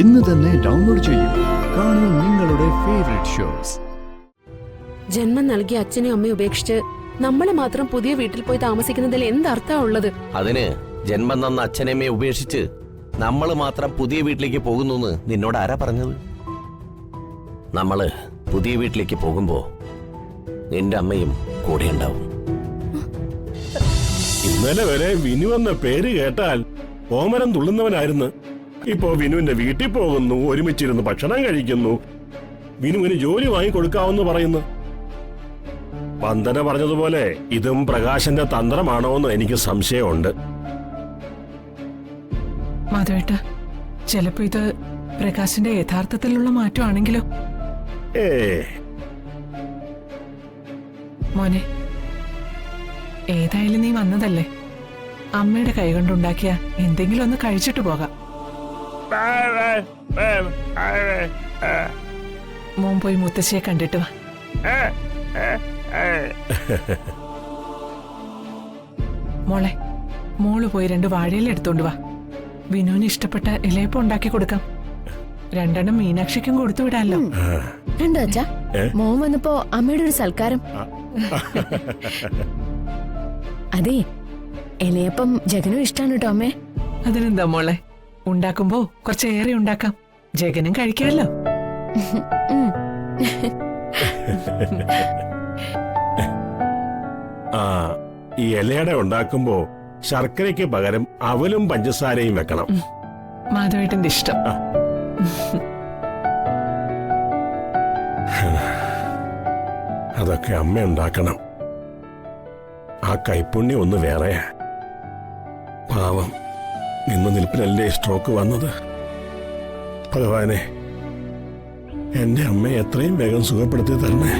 ഇന്ന് തന്നെ ഡൗൺലോഡ് ചെയ്യൂ. കാണൂ നിങ്ങളുടെ ഫേവറേറ്റ് ഷോസ്. ജന്മം നൽകിയ അച്ഛനും അമ്മയും ഉപേക്ഷിച്ച് നമ്മള് മാത്രം പുതിയ വീട്ടിൽ പോയി താമസിക്കുന്നതിൽ എന്തർത്ഥമാ ഉള്ളത്? അതിന് ജന്മം തന്ന അച്ഛനമ്മയെ ഉപേക്ഷിച്ച് നമ്മള് മാത്രം പുതിയ വീട്ടിലേക്ക് പോകുന്നു നിന്നോട് ആരാ പറഞ്ഞത്? നമ്മള് പുതിയ വീട്ടിലേക്ക് പോകുമ്പോ നിന്റെ അമ്മയും കൂടെ ഉണ്ടാവും. ഇന്നലെ വരെ വിനു എന്ന പേര് കേട്ടാൽ ഓമരം തുള്ളുന്നവനായിരുന്നു. ഇപ്പോ വിനുവിന്റെ വീട്ടിൽ പോകുന്നു, ഒരുമിച്ചിരുന്ന് ഭക്ഷണം കഴിക്കുന്നു, വിനുവിന് ജോലി വാങ്ങിക്കൊടുക്കാവെന്ന് പറയുന്നു. വന്ദന പറഞ്ഞതുപോലെ ഇതും പ്രകാശന്റെ തന്ത്രമാണോ എന്ന് എനിക്ക് സംശയമുണ്ട്. മാധവേട്ട, ചിലപ്പോ ഇത് പ്രകാശിന്റെ യഥാർത്ഥത്തിലുള്ള മാറ്റമാണെങ്കിലോ? മോനെ, ഏതായാലും നീ വന്നതല്ലേ, അമ്മയുടെ കൈ കൊണ്ടുണ്ടാക്കിയ എന്തെങ്കിലും ഒന്ന് കഴിച്ചിട്ട് പോകാം. മോൻ പോയി മുത്തശ്ശിയെ കണ്ടിട്ട് വാ. മോളെ, മോള് പോയി 2 വാഴയില എടുത്തോണ്ട് വാ. വിനുവിന് ഇഷ്ടപ്പെട്ട ഇലയപ്പം ഉണ്ടാക്കി കൊടുക്കാം. 2 മീനാക്ഷിക്കും കൊടുത്തു വിടാലോ. കണ്ടോ അച്ഛാ, മോൻ വന്നപ്പോ അമ്മയുടെ ഒരു സൽക്കാരം. അതെ, ഇലയപ്പം ജഗനും ഇഷ്ടാണ് കേട്ടോ അമ്മേ. അതിനെന്താ മോളെ, ഉണ്ടാക്കുമ്പോ കുറച്ചേറെ ഉണ്ടാക്കാം, ജഗനും കഴിക്കാമല്ലോ. ഈ ഇലയുടെ ഉണ്ടാക്കുമ്പോ ശർക്കരയ്ക്ക് പകരം അവലും പഞ്ചസാരയും വെക്കണം. മാധവേട്ടന്റെ ഇഷ്ടം. അതൊക്കെ അമ്മ ഉണ്ടാക്കണം. ആ കൈപ്പുണ്യം ഒന്ന് വേറെ. പാവം, നിന്ന് നിൽപ്പിനല്ലേ സ്ട്രോക്ക് വന്നത്. ഭഗവാനെ, എന്റെ അമ്മയെ എത്രയും വേഗം സുഖപ്പെടുത്തി തരണേ.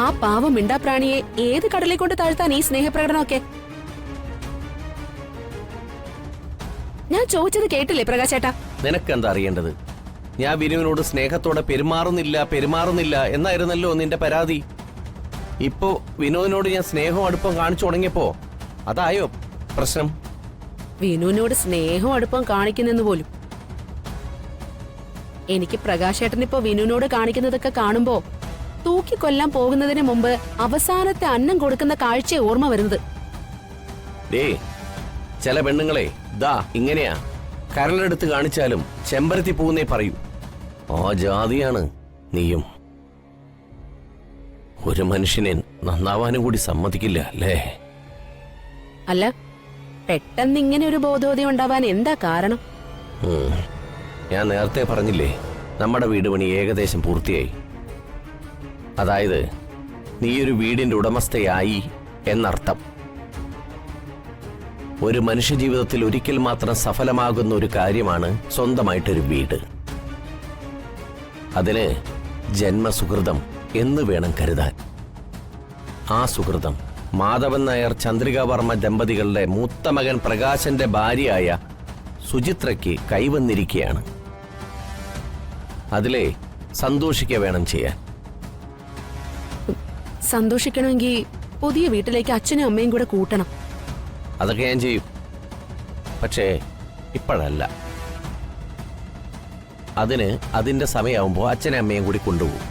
ആ പാവം മിണ്ടാപ്രാണിയെ ഏത് കടലിൽ കൊണ്ട് താഴ്ത്താൻ ഈ സ്നേഹപ്രകടനമൊക്കെ? ഞാൻ ചോദിച്ചത് കേട്ടില്ലേ പ്രകാശേട്ടാ? നിനക്കെന്താ അറിയേണ്ടത്? ഞാൻ വിനുവിനോട് സ്നേഹത്തോടെ പെരുമാറുന്നില്ല എന്നായിരുന്നല്ലോ നിന്റെ പരാതി. ഇപ്പോ വിനുവിനോട് ഞാൻ സ്നേഹവും അടുപ്പം കാണിച്ചു തുടങ്ങിയപ്പോ അതായോ പ്രശ്നം? വിനുവിനോട് സ്നേഹവും അടുപ്പം കാണിക്കുന്നെന്ന് പോലും. എനിക്ക് പ്രകാശേട്ടനിപ്പോ വിനുവിനോട് കാണിക്കുന്നതൊക്കെ കാണുമ്പോ തൂക്കിക്കൊല്ലാൻ പോകുന്നതിന് മുമ്പ് അവസാനത്തെ അന്നം കൊടുക്കുന്ന കാഴ്ച ഓർമ്മ വരുന്നത്. ചില പെണ്ണുങ്ങളെ ദാ ഇങ്ങനെയാ, കരളെടുത്ത് കാണിച്ചാലും ചെമ്പരത്തി പൂന്നേ പറയൂ. ആ ജാതിയാണ് നീയും. ഒരു മനുഷ്യനെ നന്നാവാനും കൂടി സമ്മതിക്കില്ല അല്ലേ? അല്ല, പെട്ടെന്ന് ഇങ്ങനെ ഒരു ബോധോദയം ഉണ്ടാവാൻ എന്താ കാരണം? ഞാൻ നേരത്തെ പറഞ്ഞില്ലേ, നമ്മുടെ വീട് പണി ഏകദേശം പൂർത്തിയായി. അതായത് നീയൊരു വീടിന്റെ ഉടമസ്ഥയായി എന്നർത്ഥം. ഒരു മനുഷ്യ ജീവിതത്തിൽ ഒരിക്കൽ മാത്രം സഫലമാകുന്ന ഒരു കാര്യമാണ് സ്വന്തമായിട്ടൊരു വീട്. അതിന് ജന്മസുഹൃതം എന്ന് വേണം കരുതാൻ. ആ സുഹൃതം മാധവൻ നായർ ചന്ദ്രികാവർമ്മ ദമ്പതികളുടെ മൂത്ത മകൻ പ്രകാശന്റെ ഭാര്യയായ സുചിത്രയ്ക്ക് കൈവന്നിരിക്കുകയാണ്. അതിലെ സന്തോഷിക്കുക വേണം ചെയ്യാൻ. സന്തോഷിക്കണമെങ്കിൽ പുതിയ വീട്ടിലേക്ക് അച്ഛനും അമ്മയും കൂടെ കൂട്ടണം. അതൊക്കെ ഞാൻ ചെയ്യും, പക്ഷേ ഇപ്പോഴല്ല. അതിന് അതിന്റെ സമയമാകുമ്പോൾ അച്ഛനെ അമ്മയും കൂടി കൊണ്ടുപോകും.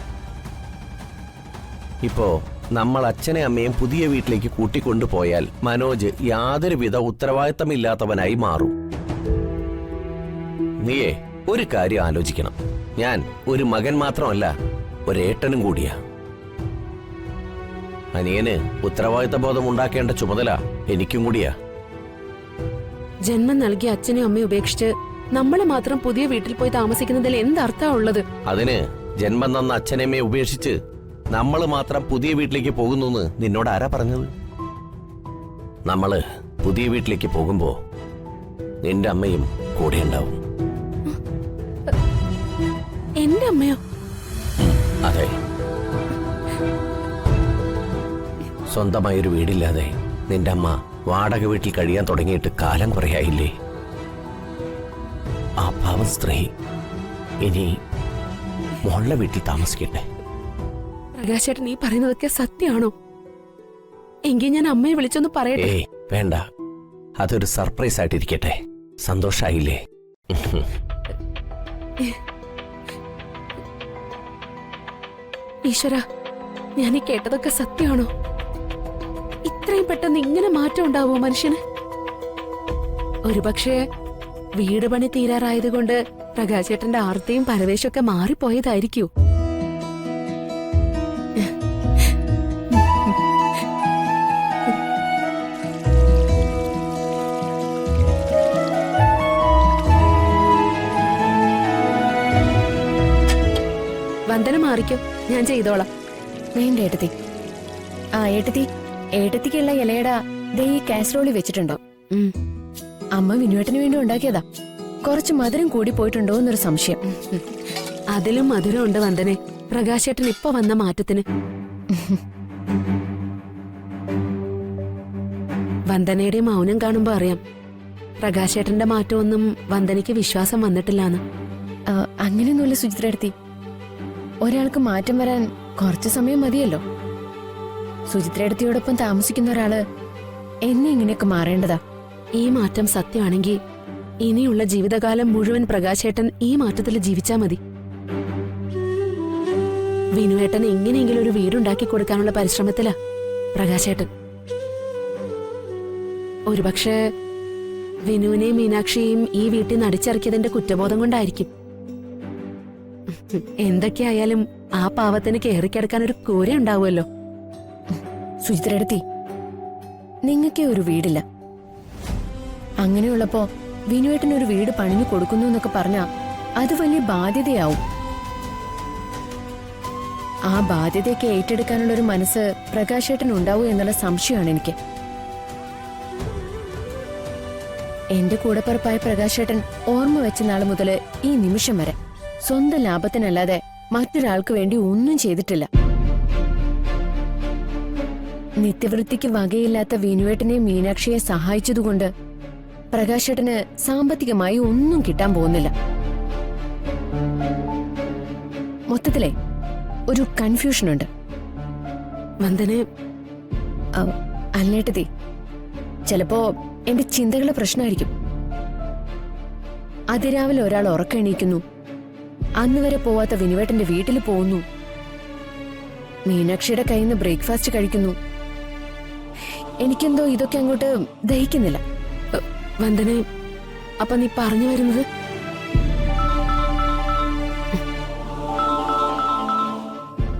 ഇപ്പോ നമ്മൾ അച്ഛനെ അമ്മയും പുതിയ വീട്ടിലേക്ക് കൂട്ടിക്കൊണ്ടുപോയാൽ മനോജ് യാതൊരുവിധ ഉത്തരവാദിത്തമില്ലാത്തവനായി മാറും. നീയേ ഒരു കാര്യം ആലോചിക്കണം. ഞാൻ ഒരു മകൻ മാത്രമല്ല, ഒരേട്ടനും കൂടിയാ. അനിയന് ഉത്തരവാദിത്ത ബോധം ഉണ്ടാക്കേണ്ട ചുമതല എനിക്കും കൂടിയാ. ജന്മം നൽകിയ അച്ഛനും അമ്മയും ഉപേക്ഷിച്ച് നമ്മള് മാത്രം പുതിയ വീട്ടിൽ പോയി താമസിക്കുന്നതിൽ എന്തർത്ഥമാ ഉള്ളത്? അതിന് ജന്മം തന്ന അച്ഛനമ്മയെ ഉപേക്ഷിച്ച് നമ്മള് മാത്രം പുതിയ വീട്ടിലേക്ക് പോകുന്നു നിന്നോട് ആരാ പറഞ്ഞത്? നമ്മള് പുതിയ വീട്ടിലേക്ക് പോകുമ്പോ നിന്റെ അമ്മയും കൂടെ ഉണ്ടാവും. എന്റെ അമ്മയോ? അതെ, സ്വന്തമായൊരു വീടില്ലാതെ നിന്റെ അമ്മ വാടക വീട്ടിൽ കഴിയാൻ തുടങ്ങിയിട്ട് കാലം കുറയായില്ലേ? ആ പാവം സ്ത്രീ ഇനി മോളുടെ വീട്ടിൽ താമസിക്കട്ടെ. പ്രകാശേട്ടൻ ഈ പറയുന്നതൊക്കെ സത്യമാണോ? എങ്കിൽ ഞാൻ അമ്മയെ വിളിച്ചൊന്ന് പറയട്ടെ. ഏയ് വേണ്ട, അതൊരു സർപ്രൈസ് ആയിട്ടിരിക്കട്ടെ. സന്തോഷായില്ലേ? ഈശ്വര, ഞാൻ ഈ കേട്ടതൊക്കെ സത്യമാണോ? ഇത്രയും പെട്ടെന്ന് ഇങ്ങനെ മാറ്റം ഉണ്ടാവോ മനുഷ്യന്? ഒരുപക്ഷെ വീട് പണി തീരാറായതുകൊണ്ട് പ്രകാശേട്ടന്റെ ആർത്തിയും പരവേശമൊക്കെ മാറിപ്പോയതായിരിക്കൂ. വന്ദന മാറിക്കോ, ഞാൻ ചെയ്തോളാം. വേണ്ട ഏട്ടത്തി. ആ ഏട്ടത്തി, ഏട്ടത്തിക്കുള്ള ഇലയട ദേ ഈ കാസറോളി വെച്ചിട്ടുണ്ടോ? അമ്മ വിനുവേട്ടന് വേണ്ടി ഉണ്ടാക്കിയതാ. കുറച്ച് മധുരം കൂടി പോയിട്ടുണ്ടോ എന്നൊരു സംശയം. അതിലും മധുരം ഉണ്ട് വന്ദനെ, പ്രകാശേട്ടൻ ഇപ്പൊ വന്ന മാറ്റത്തിന്. വന്ദനയുടെ മൗനം കാണുമ്പോ അറിയാം പ്രകാശേട്ടന്റെ മാറ്റമൊന്നും വന്ദനയ്ക്ക് വിശ്വാസം വന്നിട്ടില്ലാന്ന്. അങ്ങനെയൊന്നുമില്ല സുചിത്ര ഏട്ടത്തി. ഒരാൾക്ക് മാറ്റം വരാൻ കുറച്ചു സമയം മതിയല്ലോ. സുചിത്ര ഏട്ടത്തിയോടൊപ്പം താമസിക്കുന്ന ഒരാള് എന്നെ ഇങ്ങനെയൊക്കെ മാറേണ്ടതാ. ഈ മാറ്റം സത്യമാണെങ്കിൽ ഇനിയുള്ള ജീവിതകാലം മുഴുവൻ പ്രകാശേട്ടൻ ഈ മാറ്റത്തിൽ ജീവിച്ചാ മതി. വിനുവേട്ടൻ എങ്ങനെയെങ്കിലും ഒരു വീടുണ്ടാക്കി കൊടുക്കാനുള്ള പരിശ്രമത്തിലാ പ്രകാശേട്ടൻ. ഒരുപക്ഷെ വിനുവിനെയും മീനാക്ഷിയെയും ഈ വീട്ടിൽ നിന്ന് അടിച്ചിറക്കിയതിന്റെ കുറ്റബോധം കൊണ്ടായിരിക്കും. എന്തൊക്കെയായാലും ആ പാവത്തിന് കയറിക്കിടക്കാൻ ഒരു കൂര ഉണ്ടാവുമല്ലോ. സുചിത്ര ഏട്ടത്തി, നിങ്ങൾക്കേ ഒരു വീടില്ല. അങ്ങനെയുള്ളപ്പോ വിനുവേട്ടന് ഒരു വീട് പണിഞ്ഞു കൊടുക്കുന്നു എന്നൊക്കെ പറഞ്ഞാ അത് വലിയ ബാധ്യതയാവും. ആ ബാധ്യതയൊക്കെ ഏറ്റെടുക്കാനുള്ള ഒരു മനസ്സ് പ്രകാശേട്ടൻ ഉണ്ടാവൂ എന്നുള്ള സംശയമാണ് എനിക്ക്. എന്റെ കൂടെപ്പറപ്പായ പ്രകാശേട്ടൻ ഓർമ്മ വെച്ച നാൾ മുതൽ ഈ നിമിഷം വരെ സ്വന്തം ലാഭത്തിനല്ലാതെ മറ്റൊരാൾക്ക് വേണ്ടി ഒന്നും ചെയ്തിട്ടില്ല. നിത്യവൃത്തിക്ക് വകയില്ലാത്ത വിനുവേട്ടനെ മീനാക്ഷിയെ സഹായിച്ചതുകൊണ്ട് പ്രകാശേട്ടന് സാമ്പത്തികമായി ഒന്നും കിട്ടാൻ പോകുന്നില്ല. മൊത്തത്തിലെ ഒരു കൺഫ്യൂഷനുണ്ട്. വന്ദനെ, അല്ലേട്ടതി, ചിലപ്പോ എന്റെ ചിന്തകളുടെ പ്രശ്നമായിരിക്കും. അതിരാവിലെ ഒരാൾ ഉറക്കെണീക്കുന്നു, അന്ന് വരെ പോവാത്ത വിനുവേട്ടന്റെ വീട്ടിൽ പോകുന്നു, മീനാക്ഷിയുടെ കയ്യിൽ നിന്ന് ബ്രേക്ക്ഫാസ്റ്റ് കഴിക്കുന്നു. എനിക്കെന്തോ ഇതൊക്കെ അങ്ങോട്ട് ദഹിക്കുന്നില്ല. വന്ദനെ, അപ്പൊ നീ പറഞ്ഞു വരുന്നത്?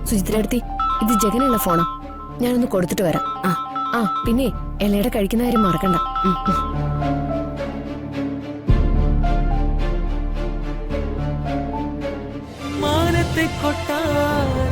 സുചിത്ര അടുത്തി, ഇത് ജഗനുള്ള ഫോണാ. ഞാനൊന്ന് കൊടുത്തിട്ട് വരാം. ആ പിന്നെ എല്ലയുടെ കഴിക്കുന്ന കാര്യം മറക്കണ്ട. മാനത്തെ കൊട്ടാരം